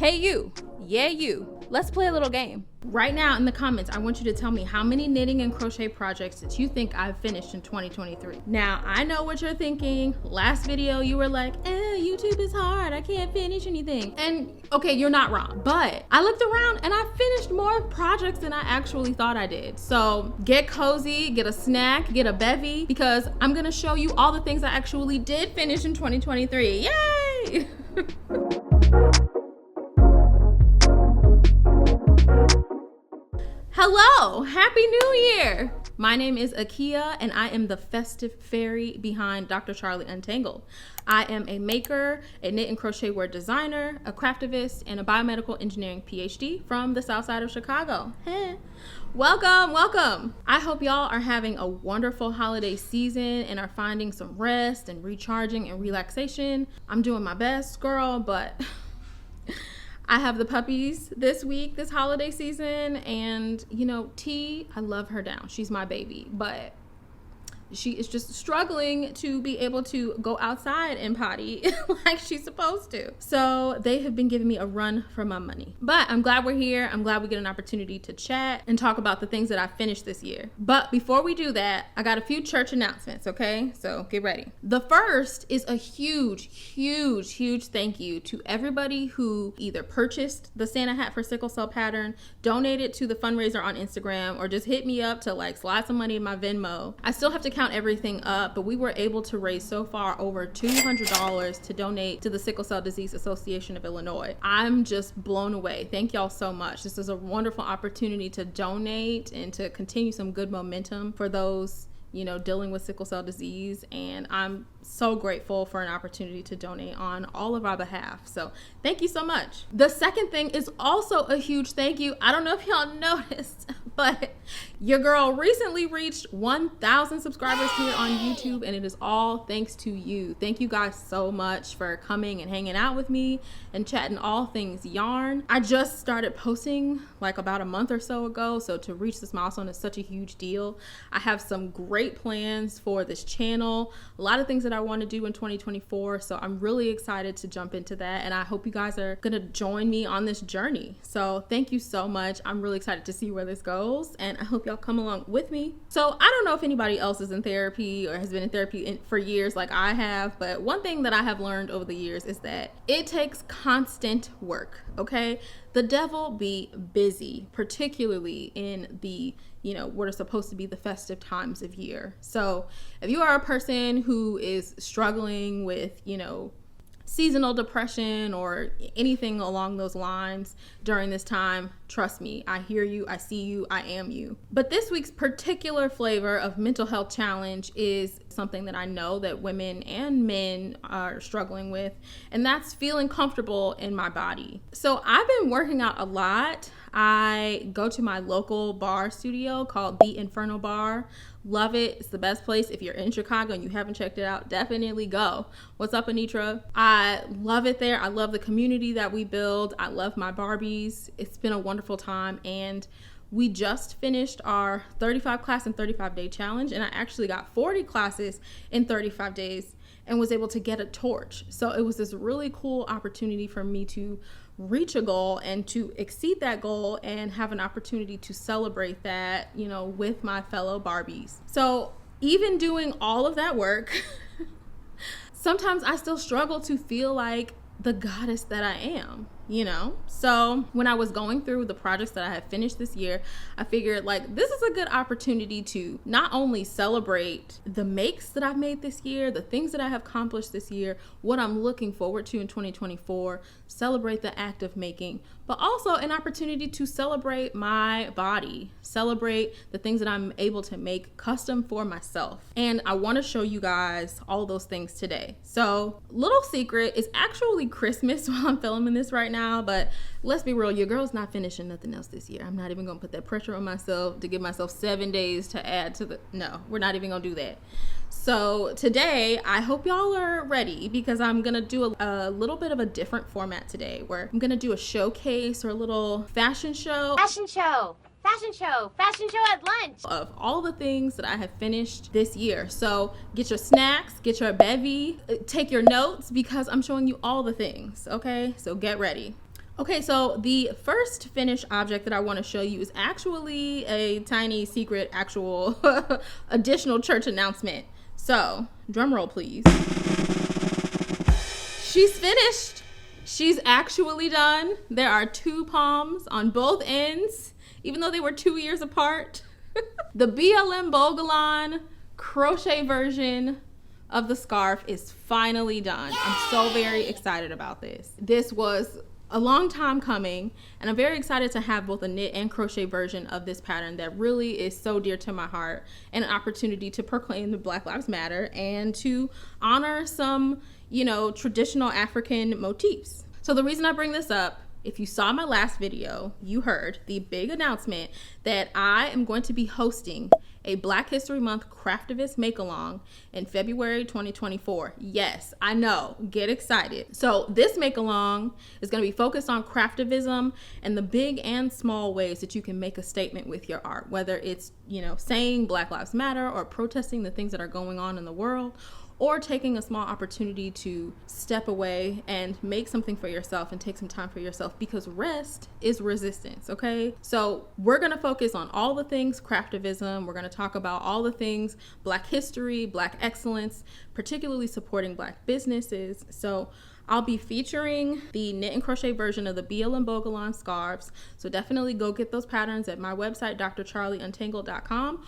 Hey you, yeah you, let's play a little game. Right now in the comments, I want you to tell me how many knitting and crochet projects that you think I've finished in 2023. Now, I know what you're thinking. Last video, you were like, YouTube is hard, I can't finish anything. And okay, you're not wrong, but I looked around and I finished more projects than I actually thought I did. So get cozy, get a snack, get a bevy, because I'm gonna show you all the things I actually did finish in 2023. Yay! Hello, Happy New Year! My name is IYKYK and I am the festive fairy behind Dr. Charlie Untangled. I am a maker, a knit and crochet wear designer, a craftivist, and a biomedical engineering PhD from the south side of Chicago. Welcome, welcome. I hope y'all are having a wonderful holiday season and are finding some rest and recharging and relaxation. I'm doing my best, girl, but I have the puppies this week, this holiday season, and you know, T, I love her down. She's my baby, but she is just struggling to be able to go outside and potty like she's supposed to. So they have been giving me a run for my money. But I'm glad we're here. I'm glad we get an opportunity to chat and talk about the things that I finished this year. But before we do that, I got a few church announcements, okay? So get ready. The first is a huge thank you to everybody who either purchased the Santa hat for sickle cell pattern, donated to the fundraiser on Instagram, or just hit me up to like slide some money in my Venmo. I still have to count everything up, but we were able to raise so far over $200 to donate to the Sickle Cell Disease Association of Illinois. I'm just blown away. Thank y'all so much. This is a wonderful opportunity to donate and to continue some good momentum for those, you know, dealing with sickle cell disease, and I'm so grateful for an opportunity to donate on all of our behalf. So thank you so much. The second thing is also a huge thank you. I don't know if y'all noticed, but your girl recently reached 1,000 subscribers here on YouTube, and it is all thanks to you. Thank you guys so much for coming and hanging out with me and chatting all things yarn. I just started posting like about a month or so ago, so to reach this milestone is such a huge deal. I have some great plans for this channel, a lot of things that I want to do in 2024, so I'm really excited to jump into that, and I hope you guys are gonna join me on this journey. So thank you so much. I'm really excited to see where this goes, and I hope y'all come along with me. So I don't know if anybody else is in therapy or has been in therapy for years like I have, but one thing that I have learned over the years is that it takes constant work, okay? The devil be busy, particularly in the, you know, what are supposed to be the festive times of year. So if you are a person who is struggling with, you know, seasonal depression or anything along those lines during this time, trust me, I hear you, I see you, I am you. But this week's particular flavor of mental health challenge is something that I know that women and men are struggling with, and that's feeling comfortable in my body. So I've been working out a lot. I go to my local bar studio called The Inferno Bar. Love it. It's the best place. If you're in Chicago and you haven't checked it out, definitely go. What's up, Anitra? I love it there. I love the community that we build. I love my Barbies. It's been a wonderful time, and we just finished our 35 class and 35 day challenge, and I actually got 40 classes in 35 days and was able to get a torch. So it was this really cool opportunity for me to reach a goal and to exceed that goal and have an opportunity to celebrate that, you know, with my fellow Barbies. So even doing all of that work, sometimes I still struggle to feel like the goddess that I am, you know? So when I was going through the projects that I had finished this year, I figured like this is a good opportunity to not only celebrate the makes that I've made this year, the things that I have accomplished this year, what I'm looking forward to in 2024, celebrate the act of making, but also an opportunity to celebrate my body, celebrate the things that I'm able to make custom for myself. And I want to show you guys all those things today. So little secret, it's actually Christmas while I'm filming this right now, but let's be real, your girl's not finishing nothing else this year. I'm not even gonna put that pressure on myself to give myself 7 days to add to the, no, we're not even gonna do that. So today, I hope y'all are ready because I'm gonna do a little bit of a different format today where I'm gonna do a showcase or a little fashion show. Fashion show at lunch Of all the things that I have finished this year. So get your snacks, get your bevy, take your notes because I'm showing you all the things, okay? So get ready. Okay, so the first finished object that I want to show you is actually a tiny secret actual additional church announcement. So, drum roll please. She's finished. She's actually done. There are 2 palms on both ends, even though they were 2 years apart. The BLM Bogalon crochet version of the scarf is finally done. Yay! I'm so very excited about this. This was a long time coming, and I'm very excited to have both a knit and crochet version of this pattern that really is so dear to my heart, and an opportunity to proclaim the Black Lives Matter and to honor some, you know, traditional African motifs. So the reason I bring this up, if you saw my last video, you heard the big announcement that I am going to be hosting a Black History Month Craftivist make-along in February 2024. Yes, I know, get excited. So this make-along is going to be focused on craftivism and the big and small ways that you can make a statement with your art, whether it's, you know, saying Black Lives Matter or protesting the things that are going on in the world, or taking a small opportunity to step away and make something for yourself and take some time for yourself, because rest is resistance, okay? So we're gonna focus on all the things craftivism. We're gonna talk about all the things Black history, Black excellence, particularly supporting Black businesses. So I'll be featuring the knit and crochet version of the BLM Bogalon scarves. So definitely go get those patterns at my website, drcharlieuntangled.com,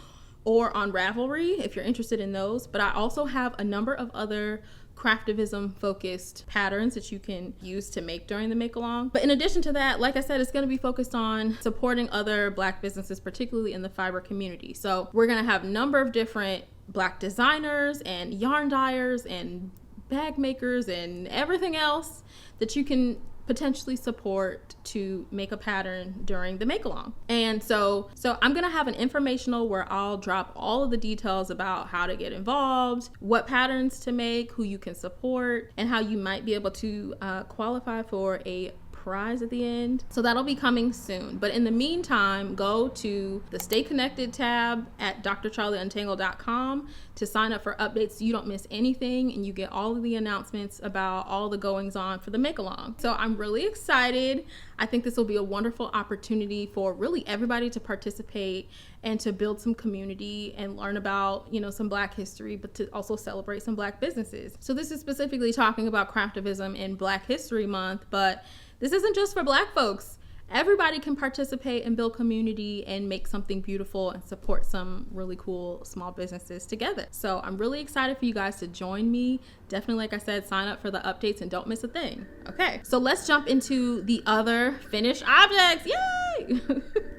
or on Ravelry if you're interested in those. But I also have a number of other craftivism focused patterns that you can use to make during the make along. But in addition to that, like I said, it's going to be focused on supporting other Black businesses, particularly in the fiber community. So we're going to have a number of different Black designers and yarn dyers and bag makers and everything else that you can potentially support to make a pattern during the make along. And so I'm gonna have an informational where I'll drop all of the details about how to get involved, what patterns to make, who you can support, and how you might be able to qualify for a prize at the end. So that'll be coming soon. But in the meantime, go to the Stay Connected tab at drcharlieuntangled.com to sign up for updates so you don't miss anything and you get all of the announcements about all the goings on for the make along. So I'm really excited. I think this will be a wonderful opportunity for really everybody to participate and to build some community and learn about, you know, some Black history, but to also celebrate some Black businesses. So this is specifically talking about craftivism in Black History Month, but this isn't just for Black folks. Everybody can participate and build community and make something beautiful and support some really cool small businesses together. So I'm really excited for you guys to join me. Definitely, like I said, sign up for the updates and don't miss a thing. Okay, so let's jump into the other finished objects. Yay!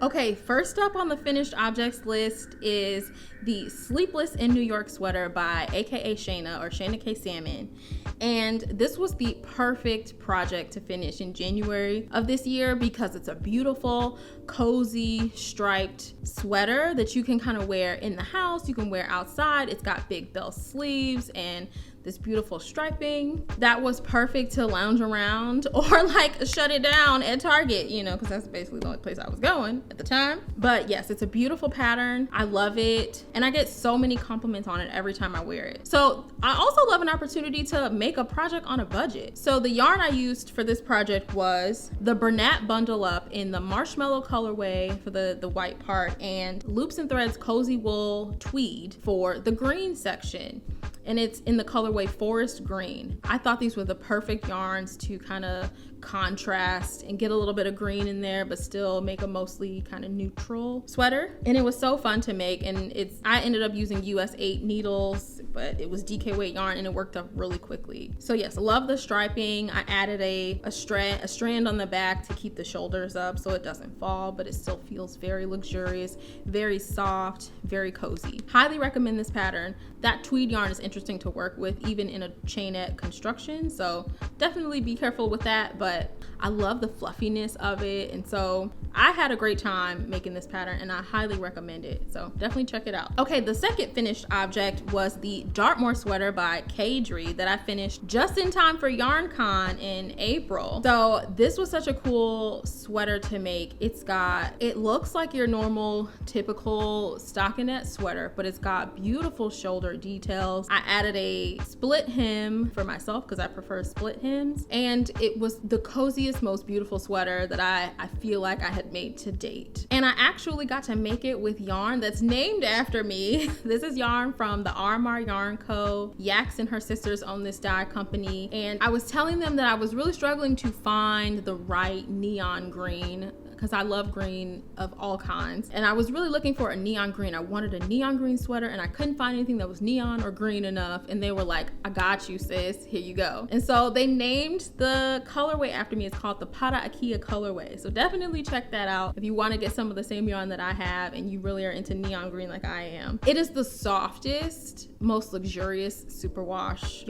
Okay, first up on the finished objects list is the Sleepless in New York sweater by AKA Shayna, or Shayna K. Salmon. And this was the perfect project to finish in January of this year because it's a beautiful, cozy, striped sweater that you can kind of wear in the house, you can wear outside. It's got big bell sleeves and this beautiful striping that was perfect to lounge around or like shut it down at Target, you know, because that's basically the only place I was going at the time. But yes, it's a beautiful pattern. I love it. And I get so many compliments on it every time I wear it. So I also love an opportunity to make a project on a budget. So the yarn I used for this project was the Bernat Bundle Up in the marshmallow colorway for the white part, and Loops and Threads Cozy Wool Tweed for the green section. And it's in the colorway Forest Green. I thought these were the perfect yarns to kind of contrast and get a little bit of green in there, but still make a mostly kind of neutral sweater. And it was so fun to make. And I ended up using US 8 needles, but it was DK weight yarn and it worked up really quickly. So yes, love the striping. I added a strand on the back to keep the shoulders up so it doesn't fall, but it still feels very luxurious, very soft, very cozy. Highly recommend this pattern. That tweed yarn is interesting to work with even in a chainette construction, so definitely be careful with that, but I love the fluffiness of it. And so I had a great time making this pattern and I highly recommend it, so definitely check it out. Okay, the second finished object was the Dartmoor sweater by Kadri that I finished just in time for YarnCon in April. So this was such a cool sweater to make. It looks like your normal typical stockinette sweater, but it's got beautiful shoulder details. I added a split hem for myself because I prefer split hems. And it was the coziest, most beautiful sweater that I feel like I had made to date. And I actually got to make it with yarn that's named after me. This is yarn from the RMR Yarn Co. Yaks and her sisters own this dye company. And I was telling them that I was really struggling to find the right neon green because I love green of all kinds. And I was really looking for a neon green. I wanted a neon green sweater and I couldn't find anything that was neon or green enough. And they were like, I got you, sis, here you go. And so they named the colorway after me. It's called the IYKYK colorway. So definitely check that out if you want to get some of the same yarn that I have and you really are into neon green like I am. It is the softest, most luxurious superwash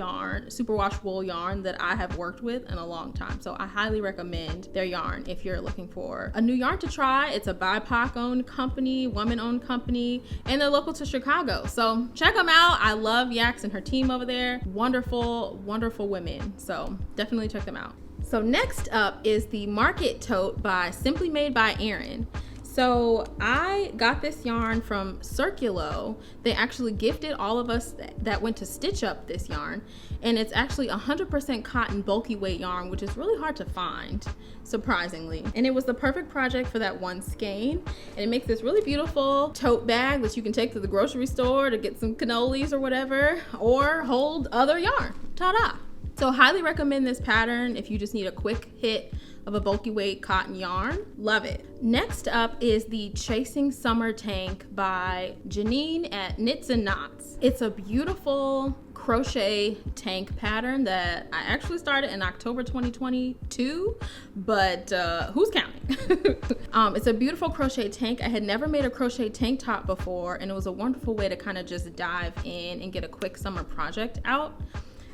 wool yarn that I have worked with in a long time. So I highly recommend their yarn if you're looking for a new yarn to try. It's a BIPOC owned company, woman owned company, and they're local to Chicago. So check them out. I love Yaks and her team over there. Wonderful, wonderful women. So definitely check them out. So next up is the Market Tote by Simply Made by Erin. So I got this yarn from Circulo. They actually gifted all of us that went to stitch up this yarn. And it's actually 100% cotton bulky weight yarn, which is really hard to find, surprisingly. And it was the perfect project for that one skein. And it makes this really beautiful tote bag that you can take to the grocery store to get some cannolis or whatever, or hold other yarn. Ta-da! So highly recommend this pattern if you just need a quick hit of a bulky weight cotton yarn. Love it. Next up is the Chasing Summer Tank by Janine at Knits and Knots. It's a beautiful crochet tank pattern that I actually started in October 2022, but who's counting? It's a beautiful crochet tank. I had never made a crochet tank top before, and it was a wonderful way to kind of just dive in and get a quick summer project out.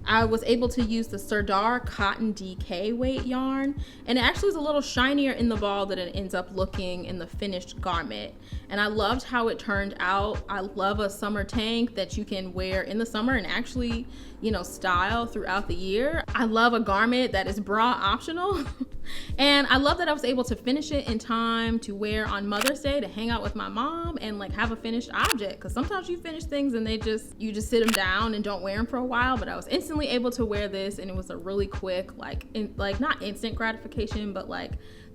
I was able to use the Serdar Cotton DK weight yarn, and it actually is a little shinier in the ball than it ends up looking in the finished garment. And I loved how it turned out. I love a summer tank that you can wear in the summer and actually, style throughout the year. I love a garment that is bra optional. And I love that I was able to finish it in time to wear on Mother's Day to hang out with my mom and have a finished object. Because sometimes you finish things and you just sit them down and don't wear them for a while. But I was instantly able to wear this, and it was a really quick, not instant gratification, but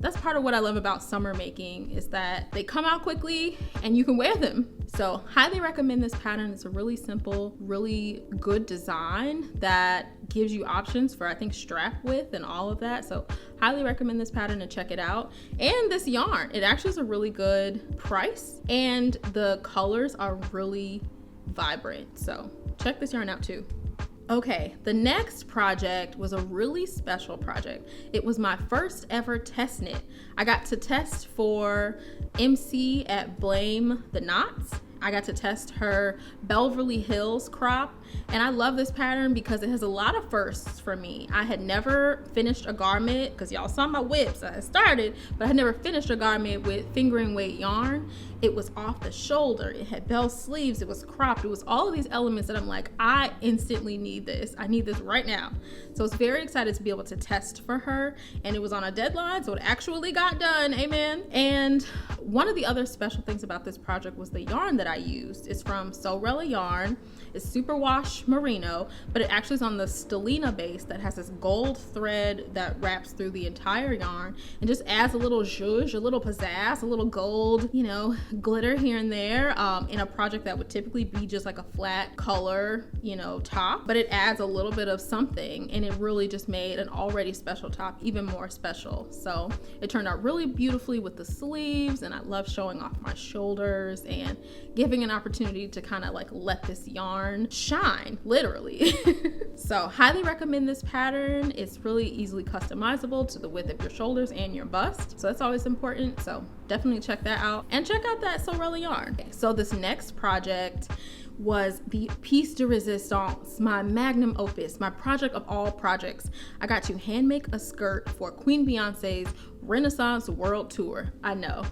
that's part of what I love about summer making, is that they come out quickly and you can wear them. So highly recommend this pattern. It's a really simple, really good design that gives you options for, I think, strap width and all of that. So highly recommend this pattern and check it out. And this yarn, it actually is a really good price, and the colors are really vibrant. So check this yarn out too. Okay, the next project was a really special project. It was my first ever test knit. I got to test for MC at Blame the Knots. I got to test her Beverly Hills crop, and I love this pattern because it has a lot of firsts for me. I had never finished a garment, because y'all saw my whips, I had started, but I had never finished a garment with fingering weight yarn. It was off the shoulder, it had bell sleeves, it was cropped, it was all of these elements that I'm like, I instantly need this. I need this right now. So I was very excited to be able to test for her, and it was on a deadline, so it actually got done, amen. And one of the other special things about this project was the yarn that I used. It's from Sorella Yarn. It's superwash merino, but it actually is on the Stellina base that has this gold thread that wraps through the entire yarn and just adds a little zhuzh, a little pizzazz, a little gold, glitter here and there, in a project that would typically be just like a flat color, top, but it adds a little bit of something, and it really just made an already special top even more special. So it turned out really beautifully with the sleeves, and I love showing off my shoulders and giving an opportunity to kind of let this yarn shine, literally. So highly recommend this pattern. It's really easily customizable to the width of your shoulders and your bust, so that's always important. So definitely check that out, and check out that Sorella yarn. Okay, so this next project was the piece de resistance, my magnum opus, my project of all projects. I got to hand make a skirt for Queen Beyonce's Renaissance World Tour. I know.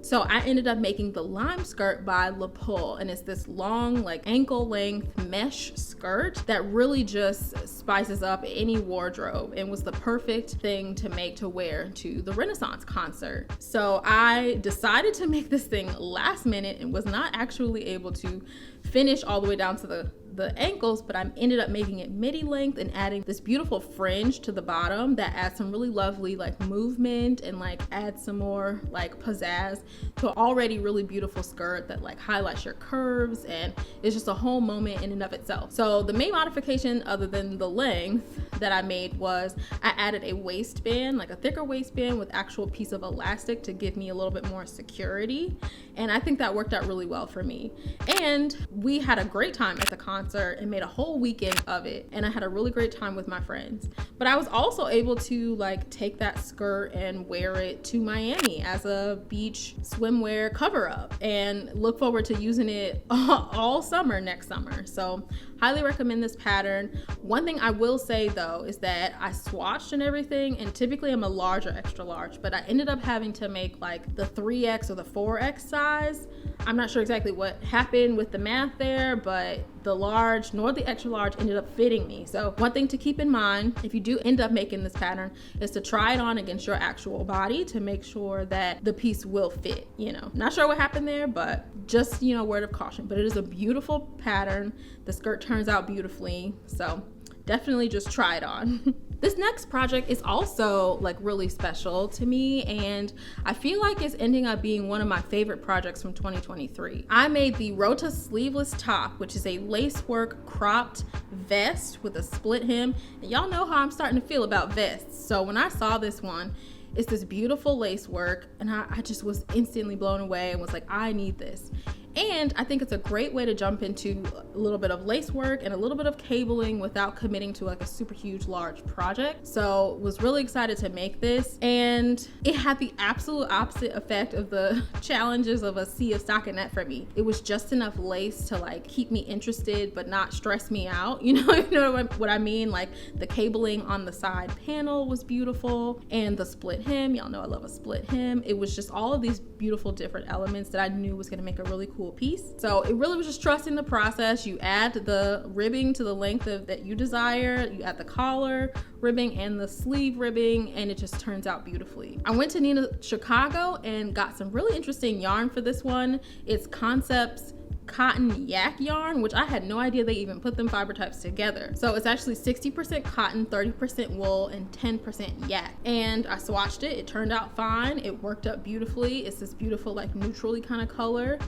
So I ended up making the lime skirt by La Pulle, and it's this long, ankle length mesh skirt that really just spices up any wardrobe and was the perfect thing to make to wear to the Renaissance concert. So I decided to make this thing last minute and was not actually able to finish all the way down to the ankles, but I ended up making it midi length and adding this beautiful fringe to the bottom that adds some really lovely like movement and like adds some more like pizzazz to an already really beautiful skirt that like highlights your curves, and it's just a whole moment in and of itself. So the main modification other than the length that I made was I added a waistband, like a thicker waistband with actual piece of elastic to give me a little bit more security, and I think that worked out really well for me. And we had a great time at the concert and made a whole weekend of it, and I had a really great time with my friends. But I was also able to like take that skirt and wear it to Miami as a beach swimwear cover up, and look forward to using it all summer next summer. So highly recommend this pattern. One thing I will say though is that I swatched and everything, and typically I'm a large or extra large, but I ended up having to make like the 3X or the 4X size. I'm not sure exactly what happened with the math there, but the large nor the extra large ended up fitting me. So one thing to keep in mind if you do end up making this pattern is to try it on against your actual body to make sure that the piece will fit. You know, not sure what happened there, but just, you know, word of caution. But it is a beautiful pattern. The skirt turns out beautifully, so definitely just try it on. This next project is also like really special to me, and I feel like it's ending up being one of my favorite projects from 2023. I made the Rota sleeveless top, which is a lacework cropped vest with a split hem, and y'all know how I'm starting to feel about vests. So when I saw this one, it's this beautiful lace work, and I just was instantly blown away and was like, I need this. And I think it's a great way to jump into a little bit of lace work and a little bit of cabling without committing to like a super huge large project. So was really excited to make this, and it had the absolute opposite effect of the challenges of a sea of stockinette for me. It was just enough lace to like keep me interested but not stress me out. You know what I mean? Like the cabling on the side panel was beautiful, and the split hem, y'all know I love a split hem. It was just all of these beautiful different elements that I knew was going to make a really cool piece. So it really was just trusting the process. You add the ribbing to the length that you desire, you add the collar ribbing and the sleeve ribbing, and it just turns out beautifully. I went to Nina Chicago and got some really interesting yarn for this one. It's Concepts cotton yak yarn, which I had no idea they even put them fiber types together. So it's actually 60% cotton, 30% wool, and 10% yak. And I swatched it. It turned out fine. It worked up beautifully. It's this beautiful like neutrally kind of color,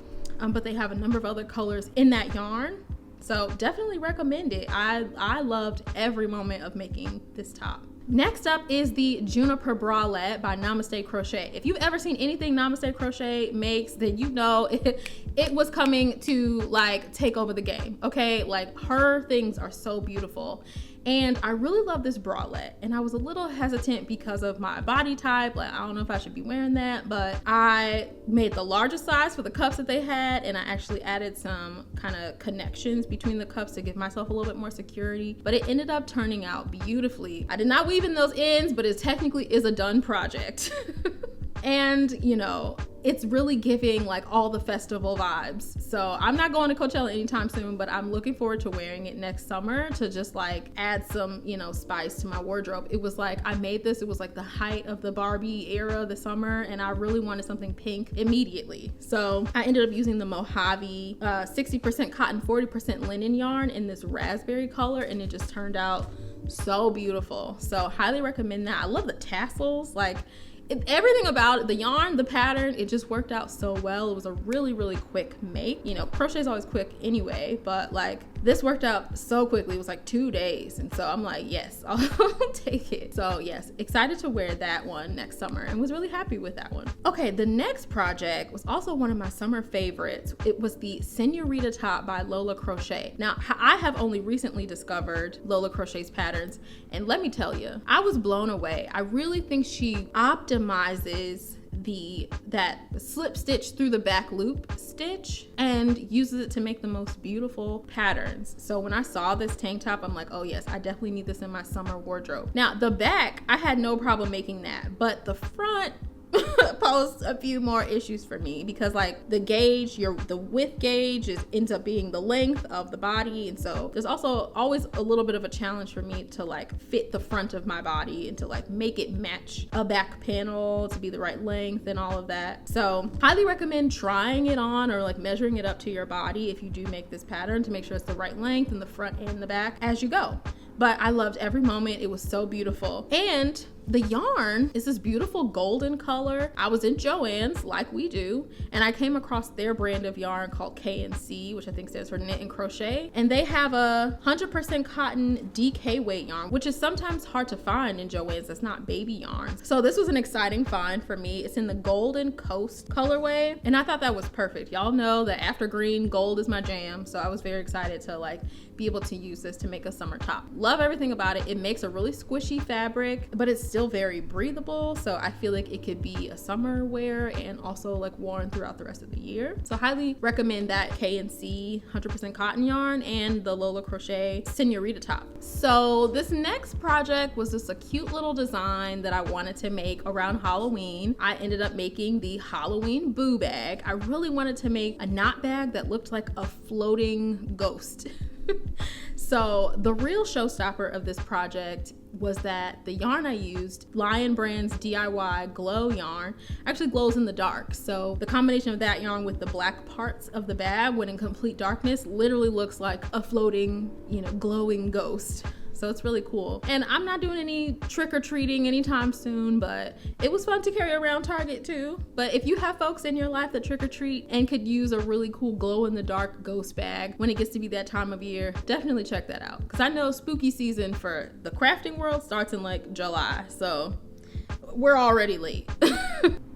but they have a number of other colors in that yarn. So definitely recommend it. I loved every moment of making this top. Next up is the Juniper Bralette by Namaste Crochet. If you've ever seen anything Namaste Crochet makes, then you know it was coming to like take over the game, okay? Like her things are so beautiful. And I really love this bralette, and I was a little hesitant because of my body type. Like, I don't know if I should be wearing that, but I made the largest size for the cups that they had, and I actually added some kind of connections between the cups to give myself a little bit more security, but it ended up turning out beautifully. I did not weave in those ends, but it technically is a done project. And you know, it's really giving like all the festival vibes. So I'm not going to Coachella anytime soon, but I'm looking forward to wearing it next summer to just like add some, you know, spice to my wardrobe. It was like, I made this, it was like the height of the Barbie era this summer, and I really wanted something pink immediately. So I ended up using the Mojave 60% cotton, 40% linen yarn in this raspberry color, and it just turned out so beautiful. So highly recommend that. I love the tassels, like everything about it, the yarn, the pattern, it just worked out so well. It was a really, really quick make. You know, crochet is always quick anyway, but like this worked out so quickly. It was like 2 days. And so I'm like, yes, I'll take it. So yes, excited to wear that one next summer and was really happy with that one. Okay, the next project was also one of my summer favorites. It was the Senorita top by Lola Crochet. Now, I have only recently discovered Lola Crochet's patterns, and let me tell you, I was blown away. I really think she optimizes that slip stitch through the back loop stitch and uses it to make the most beautiful patterns. So when I saw this tank top, I'm like, oh yes, I definitely need this in my summer wardrobe. Now the back, I had no problem making that, but the front, pose a few more issues for me because like the gauge, the width gauge ends up being the length of the body, and so there's also always a little bit of a challenge for me to like fit the front of my body and to like make it match a back panel to be the right length and all of that. So highly recommend trying it on or like measuring it up to your body if you do make this pattern to make sure it's the right length in the front and the back as you go. But I loved every moment. It was so beautiful. And the yarn is this beautiful golden color. I was in Joann's, like we do, and I came across their brand of yarn called K&C, which I think stands for Knit and Crochet. And they have a 100% cotton DK weight yarn, which is sometimes hard to find in Joann's. That's not baby yarn. So this was an exciting find for me. It's in the Golden Coast colorway, and I thought that was perfect. Y'all know that after green, gold is my jam. So I was very excited to like be able to use this to make a summer top. Love everything about it. It makes a really squishy fabric, but it's still very breathable. So I feel like it could be a summer wear and also like worn throughout the rest of the year. So highly recommend that K&C 100% cotton yarn and the Lola Crochet Senorita top. So this next project was just a cute little design that I wanted to make around Halloween. I ended up making the Halloween boo bag. I really wanted to make a knot bag that looked like a floating ghost. So the real showstopper of this project was that the yarn I used, Lion Brand's DIY glow yarn, actually glows in the dark. So the combination of that yarn with the black parts of the bag when in complete darkness literally looks like a floating, glowing ghost. So it's really cool. And I'm not doing any trick-or-treating anytime soon, but it was fun to carry around Target too. But if you have folks in your life that trick-or-treat and could use a really cool glow-in-the-dark ghost bag when it gets to be that time of year, definitely check that out. Because I know spooky season for the crafting world starts in like July, so we're already late.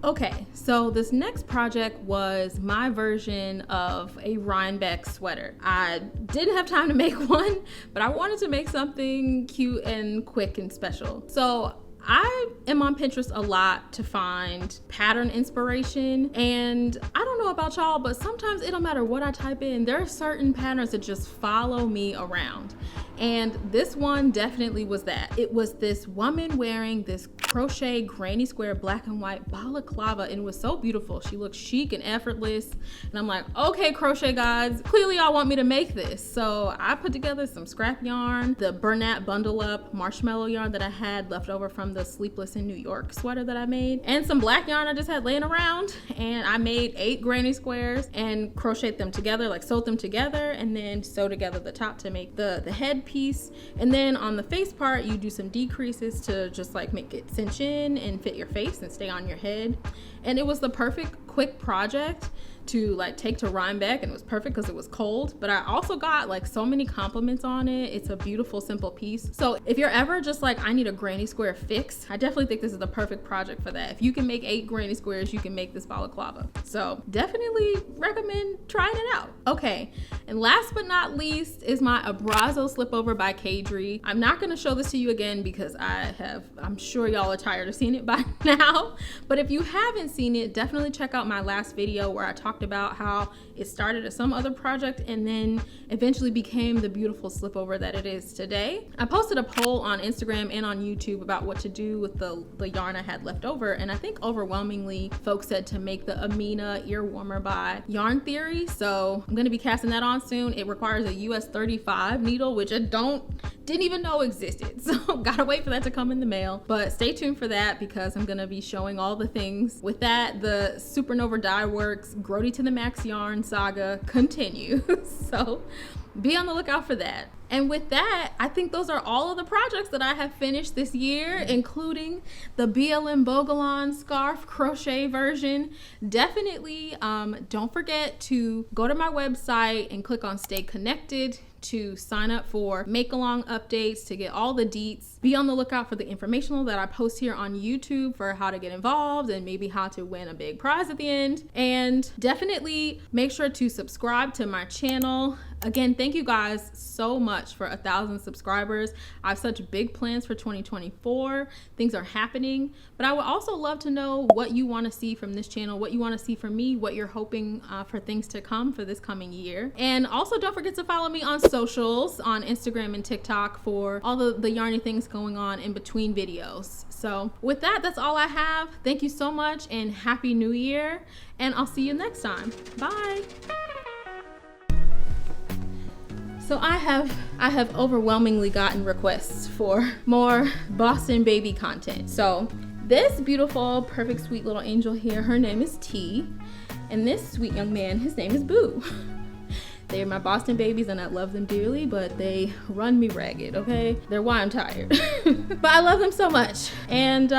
Okay, so this next project was my version of a Rhinebeck sweater. I didn't have time to make one, but I wanted to make something cute and quick and special. So I am on Pinterest a lot to find pattern inspiration, and I don't know about y'all, but sometimes it don't matter what I type in, there are certain patterns that just follow me around. And this one definitely was that. It was this woman wearing this crochet granny square black and white balaclava, and it was so beautiful. She looked chic and effortless, and I'm like, okay, crochet gods, clearly y'all want me to make this. So I put together some scrap yarn, the Bernat bundle up marshmallow yarn that I had left over from the Sleepless in New York sweater that I made, and some black yarn I just had laying around, and I made 8 granny squares and crocheted them together, like sewed them together, and then sewed together the top to make the head piece. And then on the face part, you do some decreases to just like make it cinch in and fit your face and stay on your head. And it was the perfect quick project to like take to Rhinebeck, and it was perfect because it was cold, but I also got like so many compliments on it. It's a beautiful, simple piece. So if you're ever just like, I need a granny square fix, I definitely think this is the perfect project for that. If you can make 8 granny squares, you can make this balaclava. So definitely recommend trying it out. Okay, and last but not least is my Abrazo slipover by Kadri. I'm not gonna show this to you again because I'm sure y'all are tired of seeing it by now, but if you haven't seen it, definitely check out my last video where I talked about how it started as some other project and then eventually became the beautiful slipover that it is today. I posted a poll on Instagram and on YouTube about what to do with the yarn I had left over, and I think overwhelmingly folks said to make the Amina ear warmer by Yarn Theory. So I'm gonna be casting that on soon. It requires a US 35 needle, which I didn't even know existed. So gotta wait for that to come in the mail, but stay tuned for that because I'm gonna be showing all the things with that. The Supernova Dye Works Grody to the Max yarn saga continues. So be on the lookout for that. And with that, I think those are all of the projects that I have finished this year, including the BLM Bogalon scarf crochet version. Definitely don't forget to go to my website and click on Stay Connected to sign up for make-along updates to get all the deets. Be on the lookout for the informational that I post here on YouTube for how to get involved and maybe how to win a big prize at the end. And definitely make sure to subscribe to my channel. Again, thank you guys so much for 1,000 subscribers. I have such big plans for 2024. Things are happening, but I would also love to know what you want to see from this channel, what you want to see from me, what you're hoping for things to come for this coming year. And also don't forget to follow me on socials, on Instagram and TikTok for all the yarny things going on in between videos. So with that, that's all I have. Thank you so much and Happy New Year. And I'll see you next time. Bye. So I have overwhelmingly gotten requests for more Boston baby content. So this beautiful, perfect, sweet little angel here, her name is T. And this sweet young man, his name is Boo. They're my Boston babies and I love them dearly, but they run me ragged, okay? They're why I'm tired. But I love them so much. And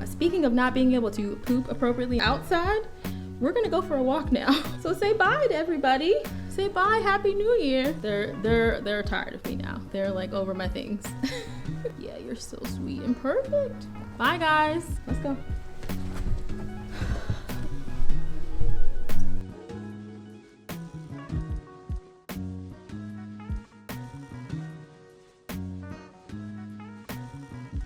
speaking of not being able to poop appropriately outside, we're gonna go for a walk now. So say bye to everybody. Say bye, Happy New Year. They're tired of me now. They're like over my things. Yeah, you're so sweet and perfect. Bye guys, let's go.